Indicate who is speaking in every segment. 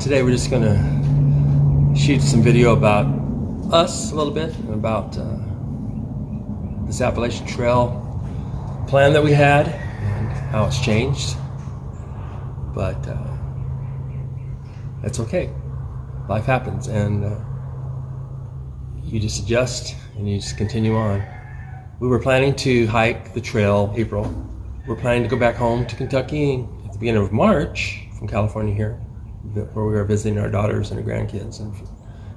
Speaker 1: Today we're just going to shoot some video about us a little bit, and about this Appalachian Trail plan that we had and how it's changed. But that's okay. Life happens, and you just adjust and you just continue on. We were planning to hike the trail April. We're planning to go back home to Kentucky at the beginning of March from California here, where we were visiting our daughters and our grandkids and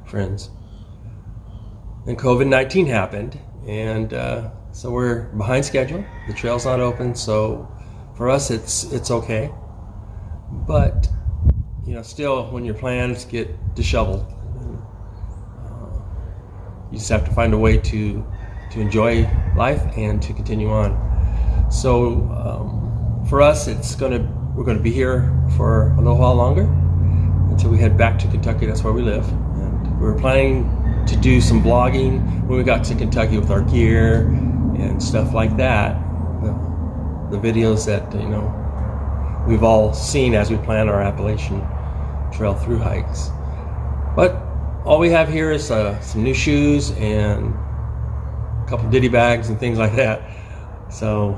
Speaker 1: friends. Then COVID-19 happened, and so we're behind schedule. The trail's not open, so for us it's okay. But still, when your plans get disheveled, you just have to find a way to enjoy life and to continue on. So for us, we're going to be here for a little while longer until we head back to Kentucky. That's where we live, and we were planning to do some vlogging when we got to Kentucky with our gear and stuff like that. The videos that we've all seen as we plan our Appalachian Trail through hikes. But all we have here is some new shoes and a couple ditty bags and things like that. So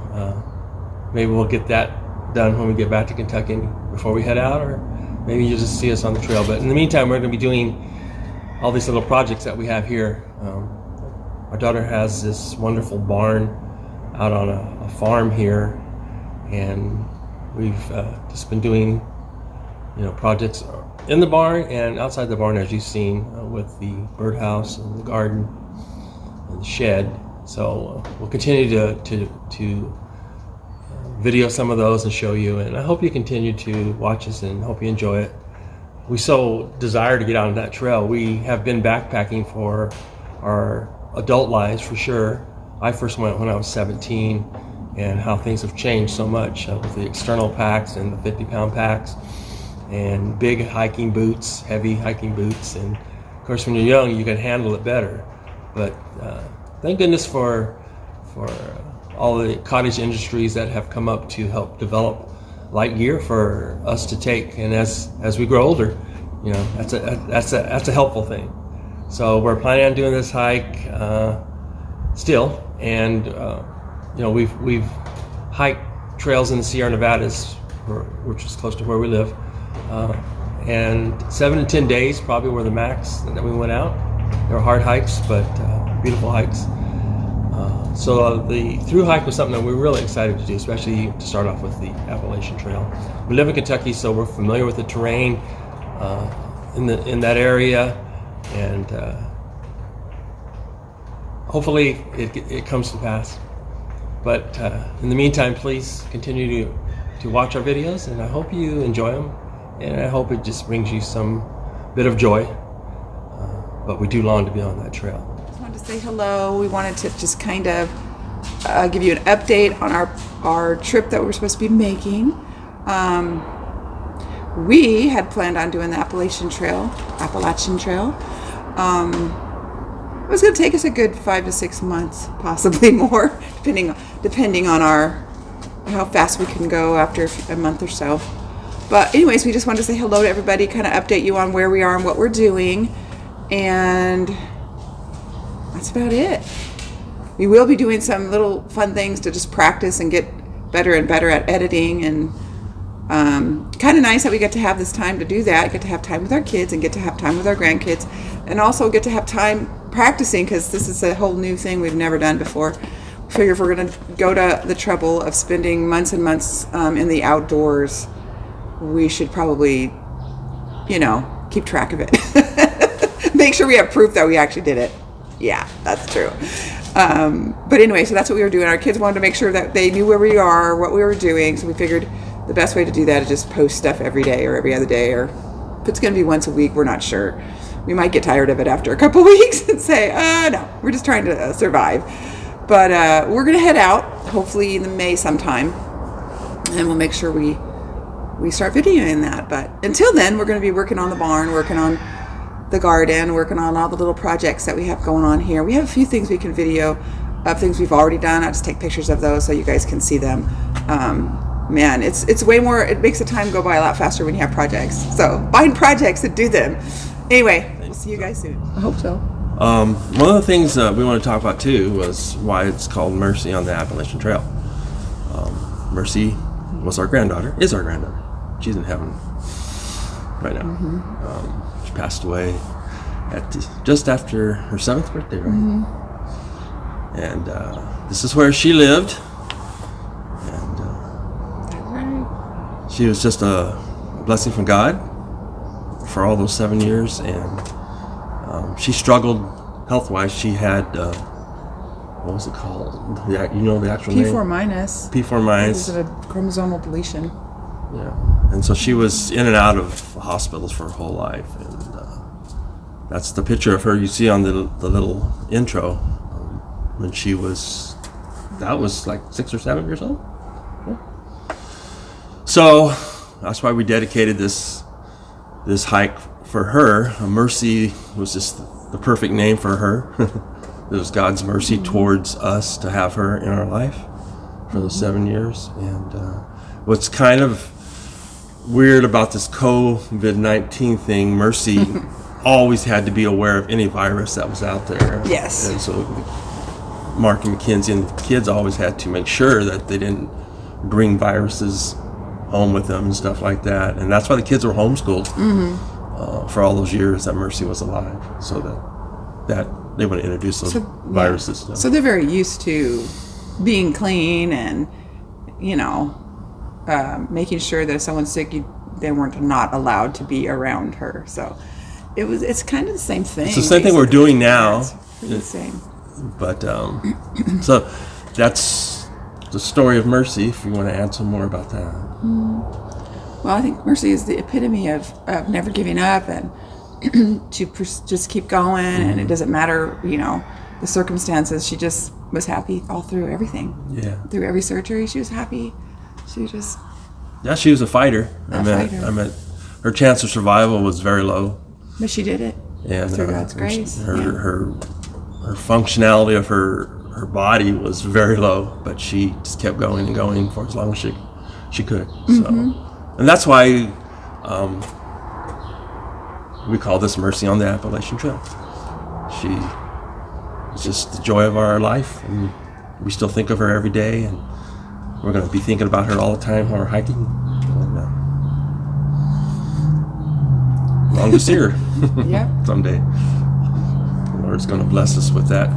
Speaker 1: maybe we'll get that done when we get back to Kentucky before we head out, or maybe you'll just see us on the trail. But in the meantime, we're going to be doing all these little projects that we have here. Our daughter has this wonderful barn out on a farm here, and we've just been doing projects in the barn and outside the barn, as you've seen, with the birdhouse and the garden and the shed. So we'll continue to video some of those and show you, and I hope you continue to watch us and hope you enjoy it. We so desire to get out on that trail. We have been backpacking for our adult lives, for sure. I first went when I was 17, and how things have changed so much with the external packs and the 50-pound packs and big hiking boots, heavy hiking boots. And of course, when you're young, you can handle it better. But thank goodness for all the cottage industries that have come up to help develop light gear for us to take. And as we grow older, that's a helpful thing. So we're planning on doing this hike still, and we've hiked trails in the Sierra Nevadas, which is close to where we live, and 7 to 10 days probably were the max that we went out. They were hard hikes, but beautiful hikes. So the through hike was something that we were really excited to do, especially to start off with the Appalachian Trail. We live in Kentucky, so we're familiar with the terrain in that area, and hopefully it comes to pass. But in the meantime, please continue to watch our videos, and I hope you enjoy them, and I hope it just brings you some bit of joy. But we do long to be on that trail.
Speaker 2: To say hello. We wanted to just kind of give you an update on our trip that we're supposed to be making. We had planned on doing the Appalachian Trail. It was going to take us a good 5 to 6 months, possibly more, depending on how fast we can go after a month or so. But anyways, we just wanted to say hello to everybody, kind of update you on where we are and what we're doing, and that's about it. We will be doing some little fun things to just practice and get better and better at editing, and kind of nice that we get to have this time to do that, get to have time with our kids and get to have time with our grandkids, and also get to have time practicing, because this is a whole new thing we've never done before. We figure if we're going to go to the trouble of spending months and months in the outdoors, we should probably, keep track of it. Make sure we have proof that we actually did it. Yeah, that's true. But anyway, so that's what we were doing. Our kids wanted to make sure that they knew where we are, what we were doing. So we figured the best way to do that is just post stuff every day or every other day, or if it's going to be once a week, we're not sure. We might get tired of it after a couple weeks and say, no, we're just trying to survive. But we're going to head out, hopefully in May sometime, and we'll make sure we start videoing that. But until then, we're going to be working on the barn, working on the garden, working on all the little projects that we have going on here. We have a few things we can video of things we've already done. I'll just take pictures of those so you guys can see them. man, it's way more. It makes the time go by a lot faster when you have projects. So find projects and do them. Anyway, we'll see you guys soon. I hope so.
Speaker 1: One of the things we want to talk about too was why it's called Mercy on the Appalachian Trail. Mercy was our granddaughter. Is our granddaughter. She's in heaven right now. She passed away just after her 7th birthday, right? And this is where she lived. And she was just a blessing from God for all those 7 years. And she struggled health-wise. She had, what was it called? You know the actual name?
Speaker 2: P4 minus.
Speaker 1: P4 minus.
Speaker 2: It was a chromosomal deletion.
Speaker 1: Yeah. And so she was in and out of hospitals for her whole life. And that's the picture of her you see on the little intro when she was, that was like 6 or 7 years old. Yeah. So that's why we dedicated this hike for her. Mercy was just the perfect name for her. It was God's mercy towards us to have her in our life for those 7 years. And what's kind of weird about this COVID-19 thing, Mercy always had to be aware of any virus that was out there.
Speaker 2: Yes.
Speaker 1: And so Mark and Mackenzie and the kids always had to make sure that they didn't bring viruses home with them and stuff like that. And that's why the kids were homeschooled for all those years that Mercy was alive, so that they wouldn't introduce those viruses.
Speaker 2: Yeah. So they're very used to being clean and, making sure that if someone's sick, they weren't not allowed to be around her. So it's kind of the same thing.
Speaker 1: It's the same thing we're doing now.
Speaker 2: Yeah, it's the same.
Speaker 1: But so that's the story of Mercy. If you want to add some more about that.
Speaker 2: Well, I think Mercy is the epitome of never giving up and to just keep going. And it doesn't matter, the circumstances. She just was happy all through everything.
Speaker 1: Yeah.
Speaker 2: Through every surgery, she was happy. She just.
Speaker 1: Yeah, she was a fighter. I meant her chance of survival was very low.
Speaker 2: But she did it.
Speaker 1: And
Speaker 2: through God's grace.
Speaker 1: Her functionality of her body was very low, but she just kept going and going for as long as she could. So, and that's why we call this Mercy on the Appalachian Trail. She is just the joy of our life, and we still think of her every day, and we're going to be thinking about her all the time while we're hiking. And, long to see her someday. The Lord's going to bless us with that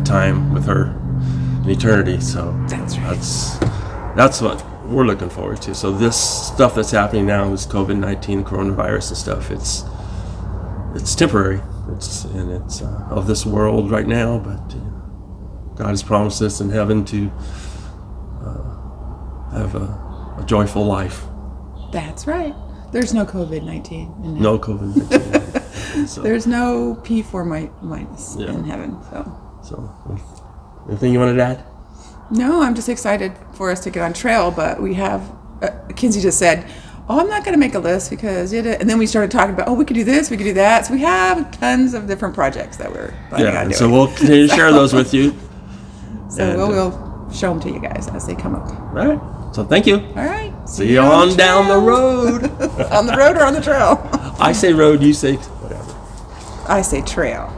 Speaker 1: time with her in eternity. So
Speaker 2: that's right.
Speaker 1: That's what we're looking forward to. So this stuff that's happening now, this COVID-19, coronavirus and stuff, it's temporary. It's of this world right now, but God has promised us in heaven to have a joyful life.
Speaker 2: That's right. There's no COVID-19
Speaker 1: No COVID-19. So.
Speaker 2: There's no P4 minus in heaven.
Speaker 1: So, anything you wanted to add?
Speaker 2: No, I'm just excited for us to get on trail, but we have, Kinsey just said, I'm not going to make a list because, and then we started talking about, we could do this, we could do that. So we have tons of different projects that we're planning on doing.
Speaker 1: So we'll continue to share those with you.
Speaker 2: So we'll show them to you guys as they come up.
Speaker 1: All right. So thank you.
Speaker 2: All right.
Speaker 1: See you on down the road.
Speaker 2: On the road or on the trail?
Speaker 1: I say road, you say whatever.
Speaker 2: I say trail.